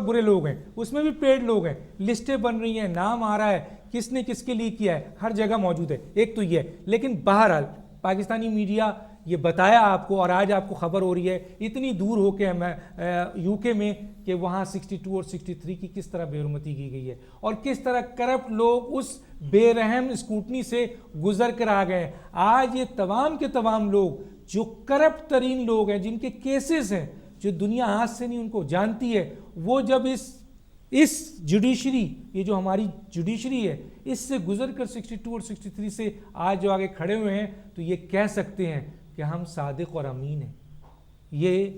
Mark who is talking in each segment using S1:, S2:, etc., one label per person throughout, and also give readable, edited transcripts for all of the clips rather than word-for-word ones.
S1: برے لوگ ہیں, اس میں بھی پیڈ لوگ ہیں, لسٹیں بن رہی ہیں, نام آ رہا ہے کس نے کس کے لیے کیا ہے, ہر جگہ موجود ہے. ایک تو یہ ہے, لیکن بہرحال پاکستانی میڈیا یہ بتایا آپ کو, اور آج آپ کو خبر ہو رہی ہے اتنی دور ہو کے یو کے میں کہ وہاں 62 اور 63 کی کس طرح بے حرمتی کی گئی ہے, اور کس طرح کرپٹ لوگ اس بے رحم اسکوٹنی سے گزر کر آ گئے. آج یہ تمام کے تمام لوگ جو کرپٹ ترین لوگ ہیں, جن کے کیسز ہیں, جو دنیا ہاتھ سے نہیں ان کو جانتی ہے, وہ جب اس جوڈیشری, یہ جو ہماری جوڈیشری ہے, اس سے گزر کر 62 اور 63 سے آج جو آگے کھڑے ہوئے ہیں, تو یہ کہہ سکتے ہیں کہ ہم صادق اور امین ہیں. یہ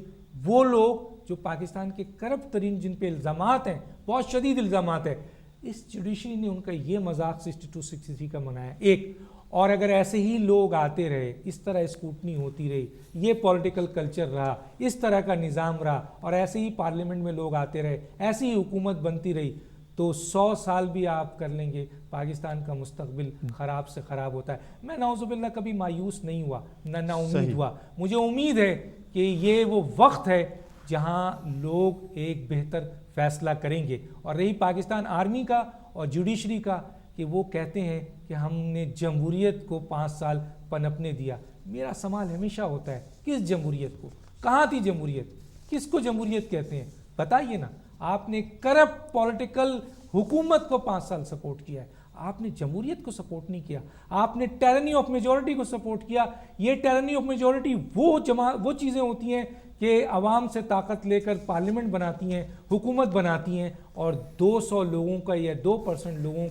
S1: وہ لوگ جو پاکستان کے کرپٹ ترین, جن پہ الزامات ہیں, بہت شدید الزامات ہیں, اس جوڈیشری نے ان کا یہ مذاق 62 63 کا منایا. ایک اور اگر ایسے ہی لوگ آتے رہے, اس طرح اسکوٹنی ہوتی رہی, یہ پولیٹیکل کلچر رہا, اس طرح کا نظام رہا, اور ایسے ہی پارلیمنٹ میں لوگ آتے رہے, ایسی ہی حکومت بنتی رہی, تو 100 سال بھی آپ کر لیں گے, پاکستان کا مستقبل خراب سے خراب ہوتا ہے. میں نعوذ باللہ کبھی مایوس نہیں ہوا, نہ امید ہوا. مجھے امید ہے کہ یہ وہ وقت ہے جہاں لوگ ایک بہتر فیصلہ کریں گے. اور رہی پاکستان آرمی کا اور جوڈیشری کا, کہ وہ کہتے ہیں کہ ہم نے جمہوریت کو 5 سال پنپنے دیا. میرا سوال ہمیشہ ہوتا ہے, کس جمہوریت کو؟ کہاں تھی جمہوریت؟ کس کو جمہوریت کہتے ہیں؟ بتائیے نا. آپ نے کرپٹ پولیٹیکل حکومت کو 5 سال سپورٹ کیا ہے, آپ نے جمہوریت کو سپورٹ نہیں کیا. آپ نے ٹیرنی آف میجورٹی کو سپورٹ کیا. یہ ٹیرنی آف میجورٹی وہ چیزیں ہوتی ہیں کہ عوام سے طاقت لے کر پارلیمنٹ بناتی ہیں, حکومت بناتی ہیں, اور 200 لوگوں کا یا 2% لوگوں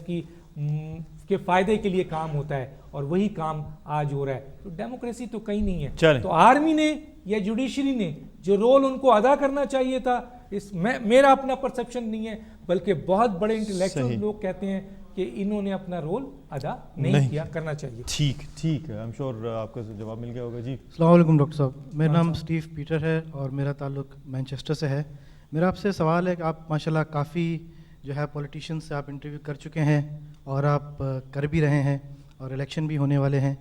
S1: کے فائدے کے لیے کام ہوتا ہے, اور وہی کام آج ہو رہا ہے. تو ڈیموکریسی تو کہیں نہیں ہے. تو آرمی نے یا جوڈیشری نے جو رول ان کو ادا کرنا چاہیے تھا, میرا اپنا پرسپشن نہیں ہے, بلکہ بہت بڑے انٹلیکچوئل لوگ کہتے ہیں کہ انہوں نے اپنا رول ادا نہیں کیا, کرنا چاہیے.
S2: ٹھیک ہے, I'm sure آپ کا جواب مل گیا ہوگا. جی
S3: السلام علیکم ڈاکٹر صاحب, میرا نام اسٹیو پیٹر ہے اور میرا تعلق مینچسٹر سے ہے. میرا آپ سے سوال ہے کہ آپ ماشاءاللہ کافی جو ہے پولیٹیشین سے آپ انٹرویو کر چکے ہیں, اور آپ کر بھی رہے ہیں, اور الیکشن بھی ہونے والے ہیں.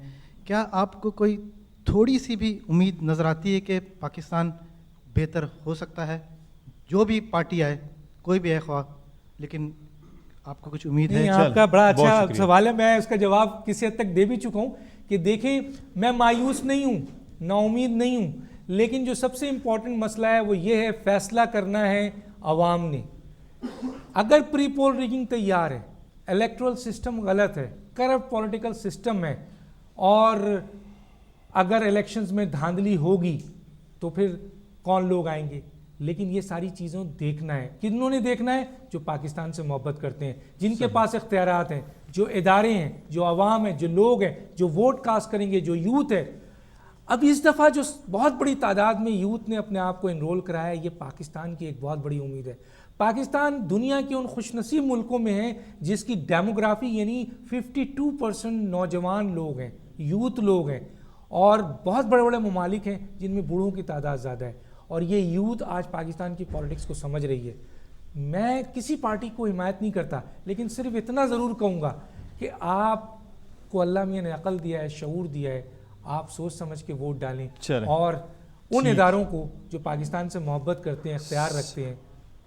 S3: کیا آپ کو کوئی تھوڑی سی بھی امید نظر آتی ہے کہ پاکستان بہتر ہو سکتا ہے؟ جو بھی پارٹی آئے, کوئی بھی ہے خواہ, لیکن آپ کو کچھ امید ہے؟
S1: آپ کا بڑا اچھا سوال ہے. میں اس کا جواب کسی حد تک دے بھی چکا ہوں کہ دیکھیں, میں مایوس نہیں ہوں, نا امید نہیں ہوں, لیکن جو سب سے امپورٹنٹ مسئلہ ہے وہ یہ ہے, فیصلہ کرنا ہے عوام نے. اگر پری پول ریگنگ تیار ہے, الیکٹرل سسٹم غلط ہے, کرپٹ پولیٹیکل سسٹم ہے, اور اگر الیکشنز میں دھاندلی ہوگی تو پھر کون لوگ آئیں گے. لیکن یہ ساری چیزوں دیکھنا ہے. کنہوں نے دیکھنا ہے؟ جو پاکستان سے محبت کرتے ہیں, جن کے پاس اختیارات ہیں, جو ادارے ہیں, جو عوام ہیں, جو لوگ ہیں, جو ووٹ کاسٹ کریں گے, جو یوتھ ہے. اب اس دفعہ جو بہت بڑی تعداد میں یوتھ نے اپنے آپ کو انرول کرایا ہے, یہ پاکستان کی ایک بہت بڑی امید ہے. پاکستان دنیا کے ان خوش نصیب ملکوں میں ہے جس کی ڈیموگرافی یعنی 52% نوجوان لوگ ہیں, یوتھ لوگ ہیں, اور بہت بڑے بڑے ممالک ہیں جن میں بوڑھوں کی تعداد زیادہ ہے, اور یہ یوتھ آج پاکستان کی پالیٹکس کو سمجھ رہی ہے. میں کسی پارٹی کو حمایت نہیں کرتا, لیکن صرف اتنا ضرور کہوں گا کہ آپ کو اللہ میاں نے عقل دیا ہے, شعور دیا ہے, آپ سوچ سمجھ کے ووٹ ڈالیں, اور ان اداروں کو جو پاکستان سے محبت کرتے ہیں, اختیار رکھتے ہیں,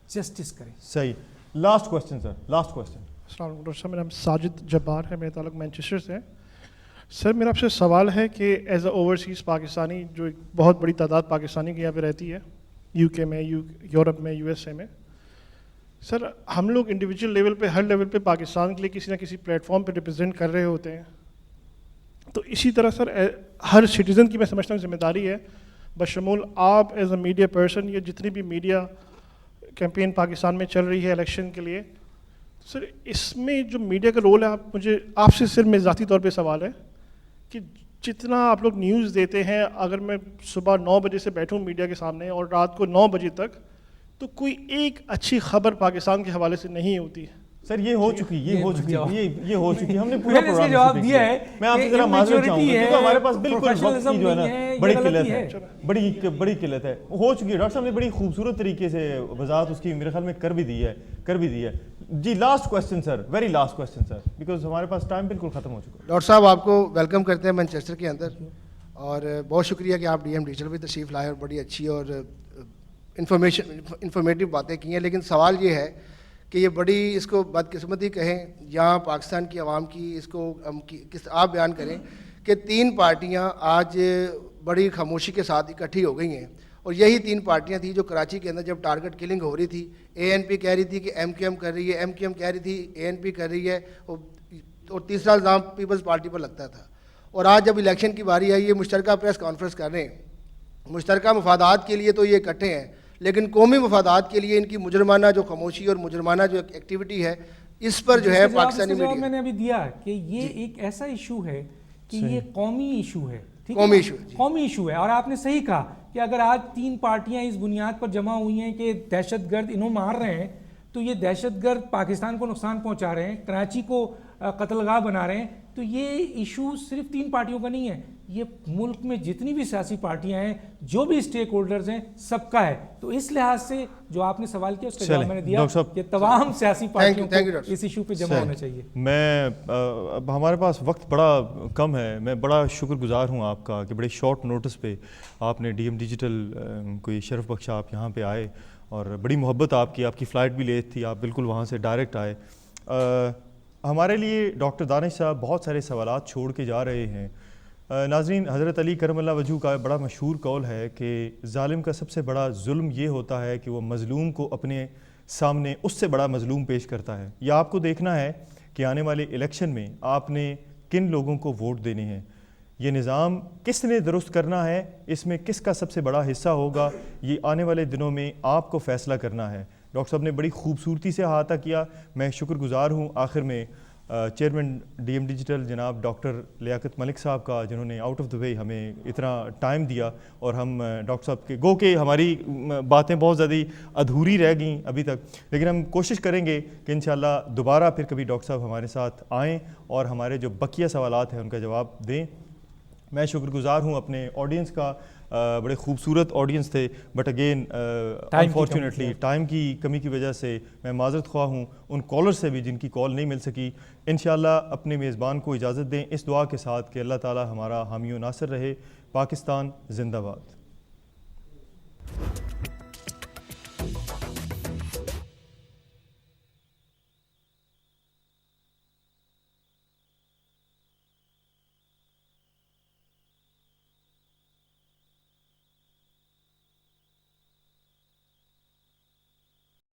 S1: جسٹس کریں.
S2: صحیح. لاسٹ کوسچن سر, لاسٹ کوسچن.
S4: السلام علیکم ڈاکٹر صاحب, میرا نام ساجد جبار ہے, میرا تعلق مینچسٹر سے ہے. سر میرا آپ سے سوال ہے کہ ایز اے اوورسیز پاکستانی, جو ایک بہت بڑی تعداد پاکستانی کی یہاں پہ رہتی ہے, یو کے میں, یورپ میں, یو ایس اے میں, سر ہم لوگ انڈیویجول لیول پہ, ہر لیول پہ پاکستان کے لیے کسی نہ کسی پلیٹ فارم پہ ریپرزینٹ کر رہے ہوتے ہیں. تو اسی طرح سر ہر سٹیزن کی میں سمجھتا ہوں ذمہ داری ہے, بشمول آپ ایز اے میڈیا پرسن, یا جتنی بھی میڈیا کیمپین پاکستان میں چل رہی ہے الیکشن کے لیے, سر اس میں جو میڈیا کا رول ہے, مجھے آپ سے صرف میں ذاتی طور پہ سوال ہے کہ جتنا آپ لوگ نیوز دیتے ہیں, اگر میں صبح 9 بجے سے بیٹھوں میڈیا کے سامنے اور رات کو 9 بجے تک, تو کوئی ایک اچھی خبر پاکستان کے حوالے سے نہیں ہوتی.
S2: سر یہ ہو چکی, یہ ہو چکی, ہم نے پورا
S1: پروگرام جواب دیا ہے.
S2: میں آپ سے ذرا معذرت چاہوں گا کیونکہ ہمارے پاس بالکل وقت کی جو ہے نا بڑی قلت ہے, بڑی قلت ہے. ہو چکی ہے. ڈاکٹر صاحب نے بڑی خوبصورت طریقے سے وضاحت اس کی میرے خیال میں کر بھی دی ہے. جی last question sir, very last question sir, because ہمارے پاس ٹائم بالکل ختم ہو چکا ہے.
S5: ڈاکٹر صاحب آپ کو ویلکم کرتے ہیں مینچسٹر کے اندر, اور بہت شکریہ کہ آپ ڈی ایم ڈیجیٹل بھی تشریف لائے, اور بڑی اچھی اور انفارمیٹیو باتیں کی ہیں، لیکن سوال یہ ہے کہ یہ بڑی اس کو بدقسمتی کہیں یا پاکستان کی عوام کی اس کو آپ بیان کریں کہ 3 پارٹیاں آج بڑی خاموشی کے ساتھ اکٹھی ہو گئی ہیں، اور یہی 3 پارٹیاں تھیں جو کراچی کے اندر جب ٹارگٹ کلنگ ہو رہی تھی، ANP کہہ رہی تھی کہ MQM کر رہی ہے، MQM کہہ رہی تھی ANP کر رہی ہے، اور تیسرا الزام پیپلز پارٹی پر لگتا تھا. اور آج جب الیکشن کی باری آئی، یہ مشترکہ پریس کانفرنس کر رہے ہیں، مشترکہ مفادات کے لیے تو یہ اکٹھے ہیں، لیکن قومی مفادات کے لیے ان کی مجرمانہ جو خاموشی اور مجرمانہ جو ایکٹیویٹی ہے اس پر جو ہے پاکستانی میڈیا.
S1: میں نے ابھی دیا کہ یہ ایک ایسا ایشو ہے کہ یہ قومی ایشو ہے، قومی ایشو ہے. اور آپ نے صحیح کہا کہ اگر آج 3 پارٹیاں اس بنیاد پر جمع ہوئی ہیں کہ دہشت گرد انہوں مار رہے ہیں، تو یہ دہشت گرد پاکستان کو نقصان پہنچا رہے ہیں، کراچی کو قتل گاہ بنا رہے ہیں، تو یہ ایشو صرف 3 پارٹیوں کا نہیں ہے، یہ ملک میں جتنی بھی سیاسی پارٹیاں ہیں، جو بھی اسٹیک ہولڈرز ہیں، سب کا ہے. تو اس لحاظ سے جو آپ نے سوال کیا اس کا جواب میں نے دیا کہ تمام سیاسی پارٹیوں کو اس ایشو پہ جمع ہونا چاہیے.
S2: میں اب ہمارے پاس وقت بڑا کم ہے، میں بڑا شکر گزار ہوں آپ کا کہ بڑے شارٹ نوٹس پہ آپ نے DM ڈیجیٹل کوئی شرف بخشا، آپ یہاں پہ آئے اور بڑی محبت آپ کی فلائٹ بھی لیٹ تھی، آپ بالکل وہاں سے ڈائریکٹ آئے. ہمارے لیے ڈاکٹر دانش صاحب بہت سارے سوالات چھوڑ کے جا رہے ہیں. ناظرین، حضرت علی کرم اللہ وجہہ کا بڑا مشہور قول ہے کہ ظالم کا سب سے بڑا ظلم یہ ہوتا ہے کہ وہ مظلوم کو اپنے سامنے اس سے بڑا مظلوم پیش کرتا ہے. یہ آپ کو دیکھنا ہے کہ آنے والے الیکشن میں آپ نے کن لوگوں کو ووٹ دینے ہیں، یہ نظام کس نے درست کرنا ہے، اس میں کس کا سب سے بڑا حصہ ہوگا، یہ آنے والے دنوں میں آپ کو فیصلہ کرنا ہے. ڈاکٹر صاحب نے بڑی خوبصورتی سے احاطہ کیا. میں شکر گزار ہوں آخر میں چیئرمین DM ڈیجیٹل جناب ڈاکٹر لیاقت ملک صاحب کا، جنہوں نے آؤٹ آف دا وے ہمیں اتنا ٹائم دیا، اور ہم ڈاکٹر صاحب کے گو کہ ہماری باتیں بہت زیادہ ادھوری رہ گئیں ابھی تک، لیکن ہم کوشش کریں گے کہ انشاءاللہ دوبارہ پھر کبھی ڈاکٹر صاحب ہمارے ساتھ آئیں اور ہمارے جو بقیہ سوالات ہیں ان کا جواب دیں. میں شکر گزار ہوں اپنے آڈینس کا، بڑے خوبصورت آڈینس تھے، بٹ اگین انفارچونیٹلی ٹائم کی کمی کی وجہ سے میں معذرت خواہ ہوں ان کالر سے بھی جن کی کال نہیں مل سکی. انشاءاللہ اپنے میزبان کو اجازت دیں اس دعا کے ساتھ کہ اللہ تعالی ہمارا حامی و ناصر رہے. پاکستان زندہ باد.